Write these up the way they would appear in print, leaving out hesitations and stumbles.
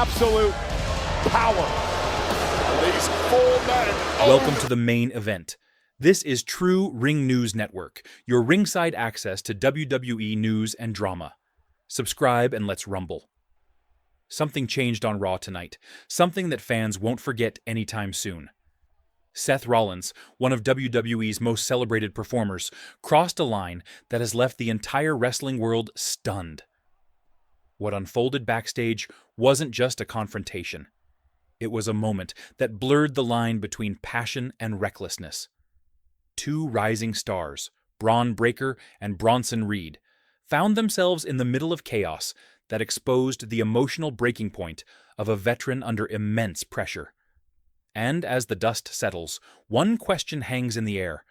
absolute power. These 4 men. Welcome to the main event. This is True Ring News Network, your ringside access to WWE news and drama. Subscribe and let's rumble. Something changed on Raw tonight, something that fans won't forget anytime soon. Seth Rollins, one of WWE's most celebrated performers, crossed a line that has left the entire wrestling world stunned. What unfolded backstage wasn't just a confrontation. It was a moment that blurred the line between passion and recklessness. 2 rising stars, Bron Breakker and Bronson Reed, found themselves in the middle of chaos that exposed the emotional breaking point of a veteran under immense pressure. And as the dust settles, one question hangs in the air.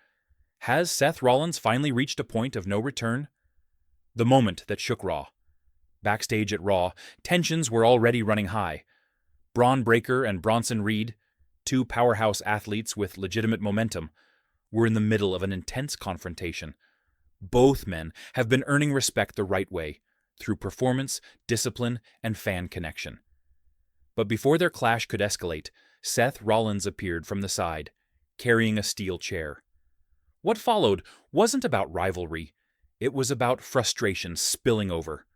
Has Seth Rollins finally reached a point of no return? The moment that shook Raw. Backstage at Raw, tensions were already running high. Bron Breakker and Bronson Reed, 2 powerhouse athletes with legitimate momentum, were in the middle of an intense confrontation. Both men have been earning respect the right way, through performance, discipline, and fan connection. But before their clash could escalate, Seth Rollins appeared from the side, carrying a steel chair. What followed wasn't about rivalry, it was about frustration spilling over.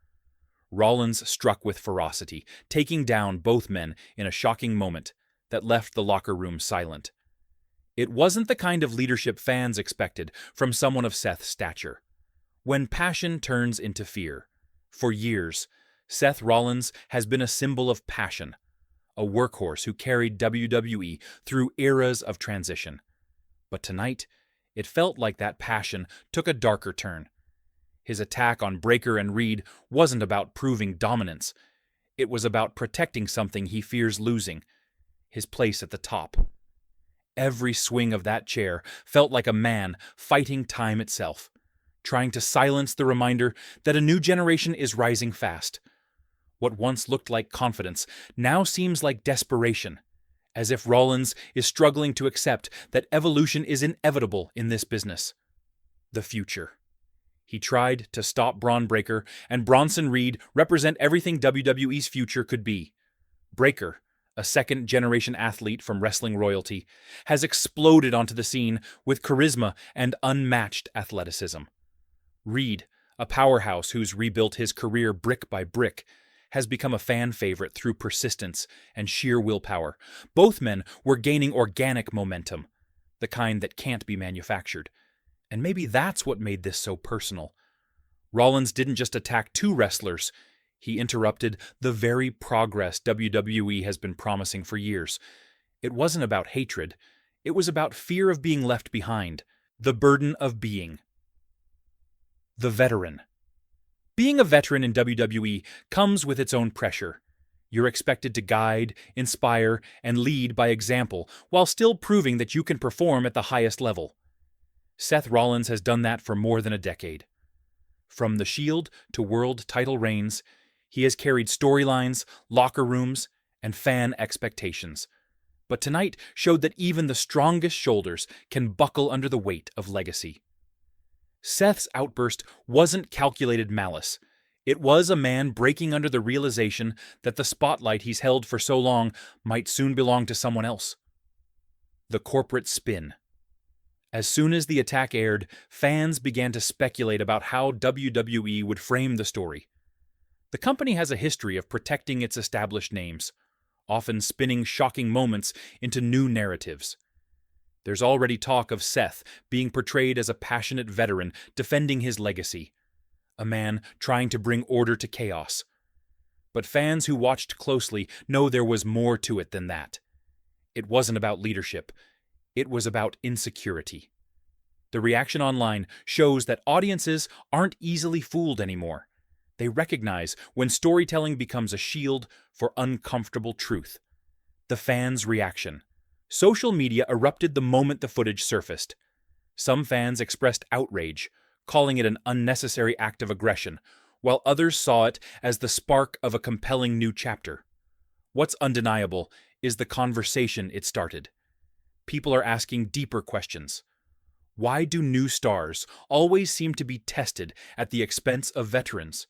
Rollins struck with ferocity, taking down both men in a shocking moment that left the locker room silent. It wasn't the kind of leadership fans expected from someone of Seth's stature. When passion turns into fear. For years, Seth Rollins has been a symbol of passion, a workhorse who carried WWE through eras of transition. But tonight, it felt like that passion took a darker turn. His attack on Breakker and Reed wasn't about proving dominance. It was about protecting something he fears losing, his place at the top. Every swing of that chair felt like a man fighting time itself, trying to silence the reminder that a new generation is rising fast. What once looked like confidence now seems like desperation, as if Rollins is struggling to accept that evolution is inevitable in this business. The future. He tried to stop Bron Breakker, and Bronson Reed represent everything WWE's future could be. Breakker, a second-generation athlete from wrestling royalty, has exploded onto the scene with charisma and unmatched athleticism. Reed, a powerhouse who's rebuilt his career brick by brick, has become a fan favorite through persistence and sheer willpower. Both men were gaining organic momentum, the kind that can't be manufactured. And maybe that's what made this so personal. Rollins didn't just attack 2 wrestlers, he interrupted the very progress WWE has been promising for years. It wasn't about hatred, it was about fear of being left behind, the burden of being. The veteran. Being a veteran in WWE comes with its own pressure. You're expected to guide, inspire, and lead by example, while still proving that you can perform at the highest level. Seth Rollins has done that for more than a decade. From the Shield to world title reigns, he has carried storylines, locker rooms, and fan expectations. But tonight showed that even the strongest shoulders can buckle under the weight of legacy. Seth's outburst wasn't calculated malice. It was a man breaking under the realization that the spotlight he's held for so long might soon belong to someone else. The corporate spin. As soon as the attack aired, fans began to speculate about how WWE would frame the story. The company has a history of protecting its established names, often spinning shocking moments into new narratives. There's already talk of Seth being portrayed as a passionate veteran defending his legacy, a man trying to bring order to chaos. But fans who watched closely know there was more to it than that. It wasn't about leadership. It was about insecurity. The reaction online shows that audiences aren't easily fooled anymore. They recognize when storytelling becomes a shield for uncomfortable truth. The fans' reaction. Social media erupted the moment the footage surfaced. Some fans expressed outrage, calling it an unnecessary act of aggression, while others saw it as the spark of a compelling new chapter. What's undeniable is the conversation it started. People are asking deeper questions. Why do new stars always seem to be tested at the expense of veterans?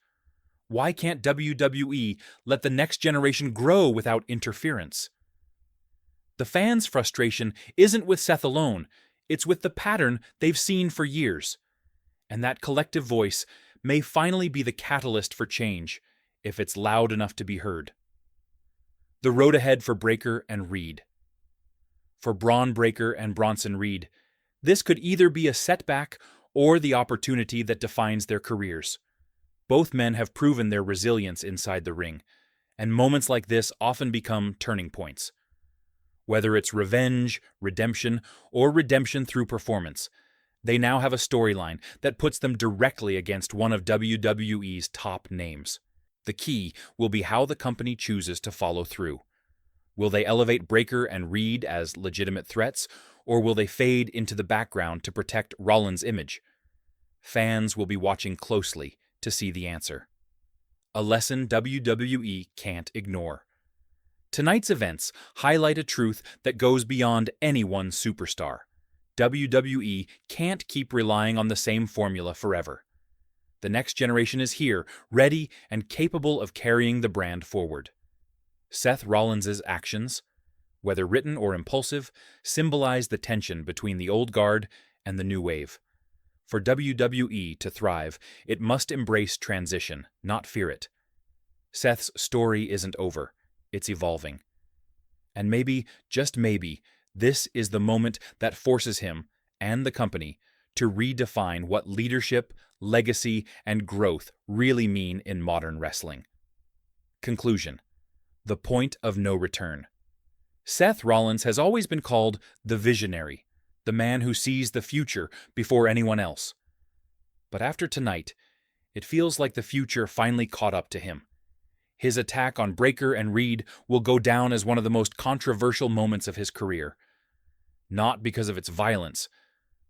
Why can't WWE let the next generation grow without interference? The fans' frustration isn't with Seth alone, it's with the pattern they've seen for years. And that collective voice may finally be the catalyst for change, if it's loud enough to be heard. The road ahead for Breakker and Reed. For Bron Breakker and Bronson Reed, this could either be a setback or the opportunity that defines their careers. Both men have proven their resilience inside the ring, and moments like this often become turning points. Whether it's revenge, redemption, or redemption through performance, they now have a storyline that puts them directly against one of WWE's top names. The key will be how the company chooses to follow through. Will they elevate Breakker and Reed as legitimate threats, or will they fade into the background to protect Rollins' image? Fans will be watching closely to see the answer. A lesson WWE can't ignore. Tonight's events highlight a truth that goes beyond any one superstar. WWE can't keep relying on the same formula forever. The next generation is here, ready and capable of carrying the brand forward. Seth Rollins' actions, whether written or impulsive, symbolize the tension between the old guard and the new wave. For WWE to thrive, it must embrace transition, not fear it. Seth's story isn't over, it's evolving. And maybe, just maybe, this is the moment that forces him, and the company, to redefine what leadership, legacy, and growth really mean in modern wrestling. Conclusion. The point of no return. Seth Rollins has always been called the visionary, the man who sees the future before anyone else. But after tonight, it feels like the future finally caught up to him. His attack on Breakker and Reed will go down as one of the most controversial moments of his career. Not because of its violence,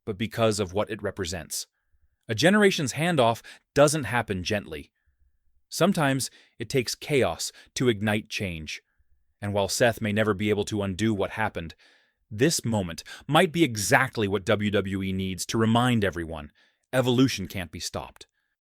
but because of what it represents. A generation's handoff doesn't happen gently. Sometimes it takes chaos to ignite change. And while Seth may never be able to undo what happened, this moment might be exactly what WWE needs to remind everyone evolution can't be stopped.